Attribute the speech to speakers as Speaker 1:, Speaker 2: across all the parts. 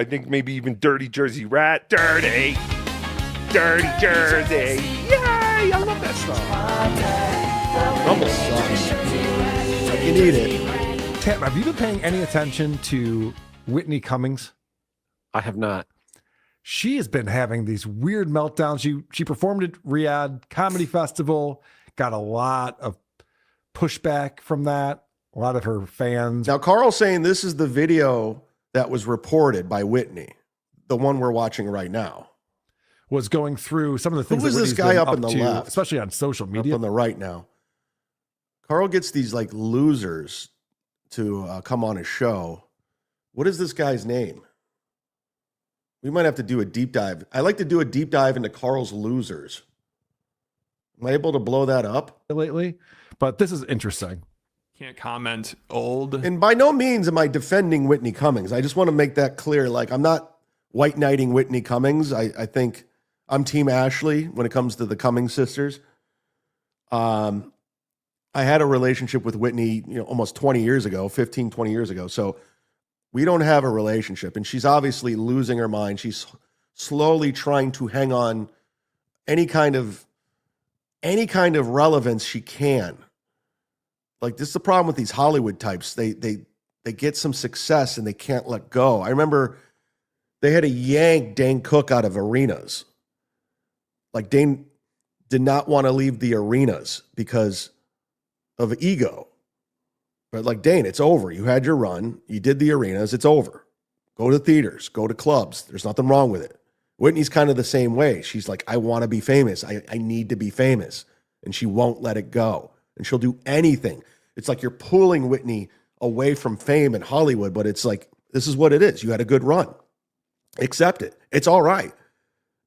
Speaker 1: I think maybe even Dirty Jersey Rat. Dirty Jersey. Yay! I love that song.
Speaker 2: Rumble sucks. You need it.
Speaker 3: Tab, have you been paying any attention to Whitney Cummings?
Speaker 4: I have not.
Speaker 3: She has been having these weird meltdowns. She performed at Riyadh Comedy Festival, got a lot of pushback from that. A lot of her fans.
Speaker 2: Now, Carl's saying this is the video that was reported by Whitney, the one we're watching right now.
Speaker 3: Was going through some of the things.
Speaker 2: Who was
Speaker 3: that
Speaker 2: this
Speaker 3: Whitney's
Speaker 2: guy
Speaker 3: been
Speaker 2: up in the
Speaker 3: to,
Speaker 2: left?
Speaker 3: especially on social media?
Speaker 2: Up on the right now. Carl gets these like losers to come on his show. What is this guy's name? We might have to do a deep dive. I like to do a deep dive into Carl's losers. Am I able to blow that up
Speaker 3: lately? But this is interesting.
Speaker 5: Can't comment. Old.
Speaker 2: And by no means am I defending Whitney Cummings. I just want to make that clear. Like, I'm not white knighting Whitney Cummings. I think I'm Team Ashley when it comes to the Cummings sisters. I had a relationship with Whitney, almost 20 years ago, 15, 20 years ago. So we don't have a relationship. And she's obviously losing her mind. She's slowly trying to hang on any kind of relevance she can. Like, this is the problem with these Hollywood types. They get some success and they can't let go. I remember they had to yank Dane Cook out of arenas. Like, Dane did not want to leave the arenas because of ego. But like, Dane, it's over. You had your run. You did the arenas. It's over. Go to theaters. Go to clubs. There's nothing wrong with it. Whitney's kind of the same way. She's like, I want to be famous. I need to be famous. And she won't let it go. And she'll do anything. It's like you're pulling Whitney away from fame in Hollywood, but it's like, this is what it is. You had a good run. Accept it. It's all right.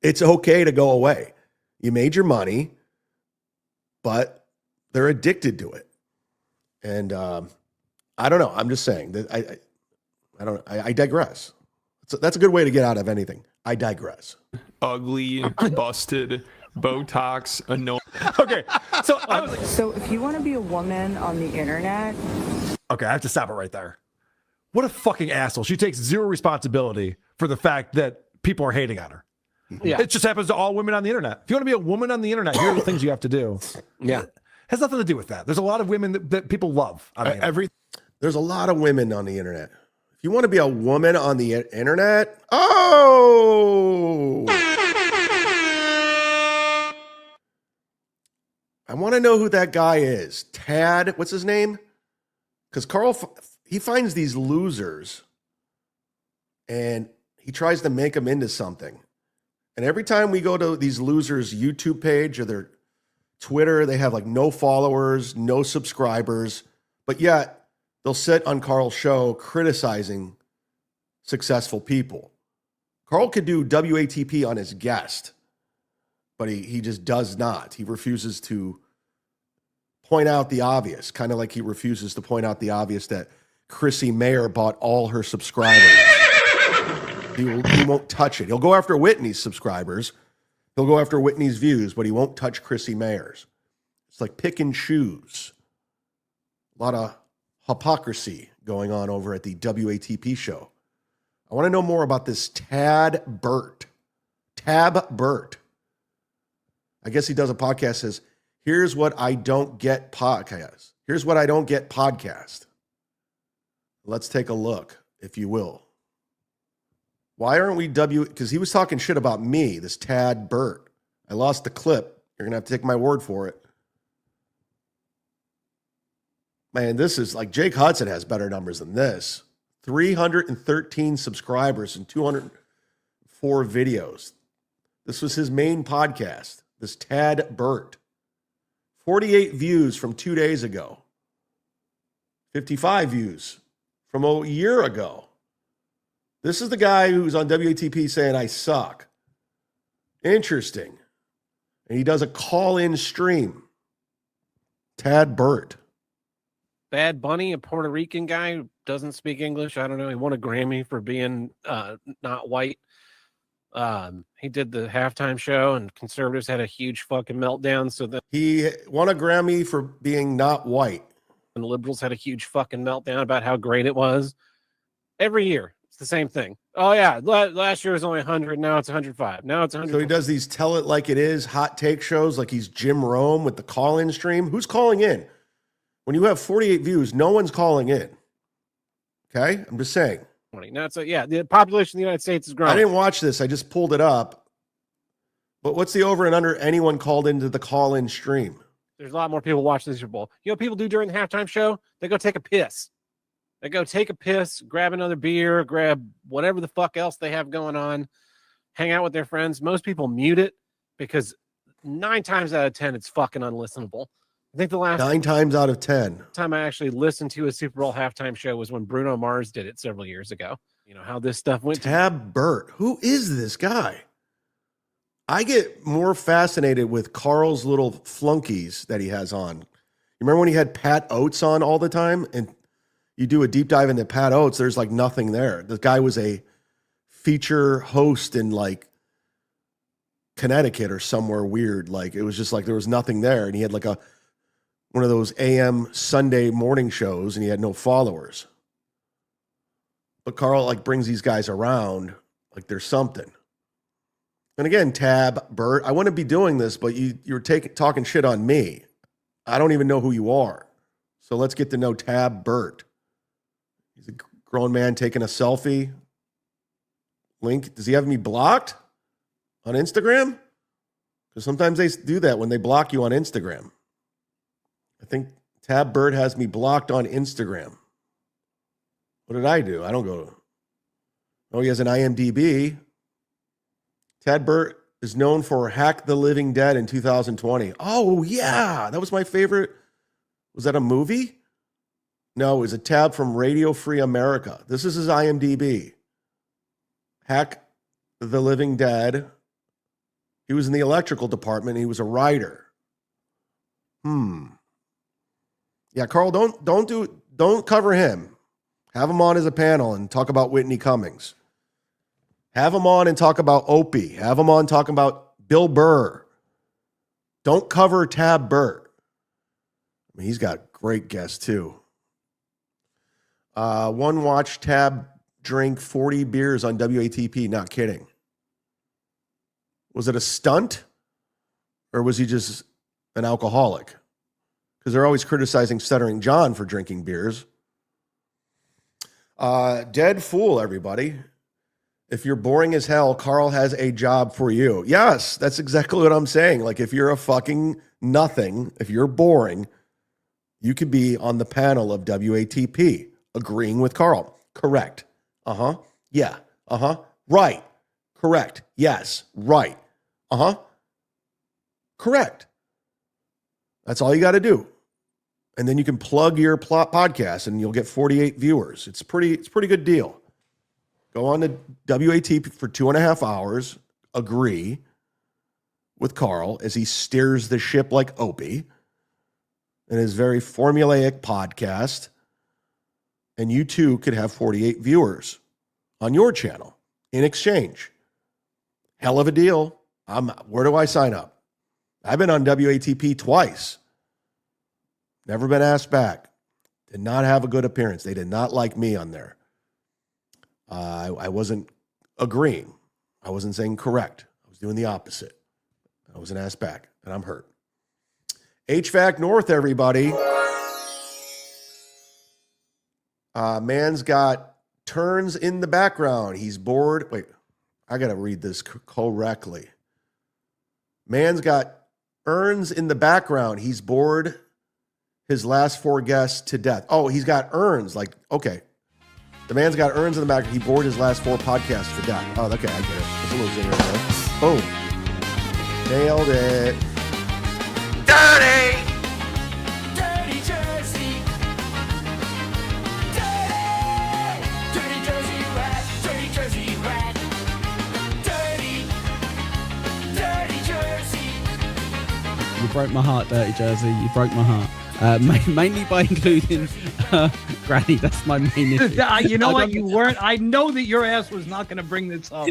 Speaker 2: It's okay to go away. You made your money, but they're addicted to it. And I don't know. I'm just saying that I digress. That's a good way to get out of anything. I digress.
Speaker 5: Ugly, busted, Botox, annoying.
Speaker 3: Okay, so I was like,
Speaker 6: So if you want to be a woman on the internet,
Speaker 3: okay, I have to stop it right there. What a fucking asshole. She takes zero responsibility for the fact that people are hating on her.
Speaker 4: Yeah.
Speaker 3: It just happens to all women on the internet. If you want to be a woman on the internet, here are the things you have to do.
Speaker 4: Yeah.
Speaker 3: It has nothing to do with that. There's a lot of women that people love.
Speaker 2: There's a lot of women on the internet. If you want to be a woman on the internet, oh, I want to know who that guy is. Tad, what's his name? Because Carl, he finds these losers and he tries to make them into something. And every time we go to these losers' YouTube page or their Twitter, they have like no followers, no subscribers, but yet they'll sit on Carl's show criticizing successful people. Carl could do WATP on his guest, but he just does not. He refuses to point out the obvious, kind of like he refuses to point out the obvious that Chrissy Mayer bought all her subscribers. He won't touch it. He'll go after Whitney's subscribers. He'll go after Whitney's views, but he won't touch Chrissy Mayer's. It's like pick and choose. A lot of hypocrisy going on over at the WATP show. I want to know more about this Tab Bert. Tab Bert. I guess he does a podcast that says, here's what I don't get podcast. Here's what I don't get podcast. Let's take a look, if you will. Why aren't we because he was talking shit about me, this Tab Bert. I lost the clip. You're going to have to take my word for it. Man, this is like Jake Hudson has better numbers than this. 313 subscribers and 204 videos. This was his main podcast, this Tab Bert. 48 views from 2 days ago. 55 views from a year ago. This is the guy who's on WATP saying I suck. Interesting. And he does a call-in stream. Tab Bert.
Speaker 4: Bad Bunny, a Puerto Rican guy who doesn't speak English. I don't know. He won a Grammy for being not white. He did the halftime show, and conservatives had a huge fucking meltdown. So that
Speaker 2: he won a Grammy for being not white,
Speaker 4: and the liberals had a huge fucking meltdown about how great it was. Every year, it's the same thing. Oh yeah, last year was only 100. Now it's 105. Now it's 100.
Speaker 2: So he does these tell it like it is hot take shows like he's Jim Rome with the call-in stream. Who's calling in? When you have 48 views, no one's calling in. Okay? I'm just saying.
Speaker 4: Now it's the population of the United States is growing.
Speaker 2: I didn't watch this. I just pulled it up. But what's the over and under anyone called into the call-in stream?
Speaker 4: There's a lot more people watching the Super Bowl. You know what people do during the halftime show? They go take a piss. They go take a piss, grab another beer, grab whatever the fuck else they have going on, hang out with their friends. Most people mute it because 9 times out of 10, it's fucking unlistenable. I think the last
Speaker 2: 9 times out of 10
Speaker 4: time I actually listened to a Super Bowl halftime show was when Bruno Mars did it several years ago. You know how this stuff went.
Speaker 2: Tab Bert. Who is this guy? I get more fascinated with Carl's little flunkies that he has on. You remember when he had Pat Oates on all the time? And you do a deep dive into Pat Oates, there's like nothing there. The guy was a feature host in like Connecticut or somewhere weird. Like it was just like there was nothing there. And he had like one of those AM Sunday morning shows and he had no followers. But Carl like brings these guys around like there's something. And again, Tab Bert, I wouldn't be doing this, but you're talking shit on me. I don't even know who you are. So let's get to know Tab Bert. He's a grown man taking a selfie. Link, does he have me blocked on Instagram? Because sometimes they do that when they block you on Instagram. I think Tab Bert has me blocked on Instagram. What did I do? I don't go to... Oh, he has an IMDb. Tab Bert is known for Hack the Living Dead in 2020. Oh, yeah. That was my favorite. Was that a movie? No, it was a tab from Radio Free America. This is his IMDb. Hack the Living Dead. He was in the electrical department. He was a writer. Yeah, Carl, don't cover him. Have him on as a panel and talk about Whitney Cummings. Have him on and talk about Opie. Have him on talking about Bill Burr. Don't cover Tab Bert. I mean, he's got great guests too. One watch Tab drink 40 beers on WATP. Not kidding. Was it a stunt? Or was he just an alcoholic? Because they're always criticizing Stuttering John for drinking beers. Dead fool, everybody. If you're boring as hell, Carl has a job for you. Yes, that's exactly what I'm saying. Like, if you're a fucking nothing, if you're boring, you could be on the panel of WATP, agreeing with Carl. Correct. Uh-huh. Yeah. Uh-huh. Right. Correct. Yes. Right. Uh-huh. Correct. That's all you got to do. And then you can plug your podcast and you'll get 48 viewers. It's a pretty good deal. Go on to WATP for 2.5 hours, agree with Carl as he steers the ship like Opie in his very formulaic podcast. And you too could have 48 viewers on your channel in exchange. Hell of a deal. Where do I sign up? I've been on WATP twice. Never been asked back. Did not have a good appearance. They did not like me on there. I wasn't agreeing. I wasn't saying correct. I was doing the opposite. I wasn't asked back, and I'm hurt. HVAC North, everybody. Man's got turns in the background. He's bored. Wait, I got to read this correctly. Man's got urns in the background. He's bored his last 4 guests to death. Oh, he's got urns. Like, okay. The man's got urns in the back. He bored his last 4 podcasts to death. Oh, okay, I get it. That's a little zinger there. Boom. Nailed it. Dirty!
Speaker 7: Dirty Jersey. Dirty Jersey rat. Dirty Jersey rat. Dirty Jersey.
Speaker 8: You broke my heart, Dirty Jersey. You broke my heart. Mainly by including Granny. That's my main issue.
Speaker 9: You know what? You weren't. I know that your ass was not going to bring this up.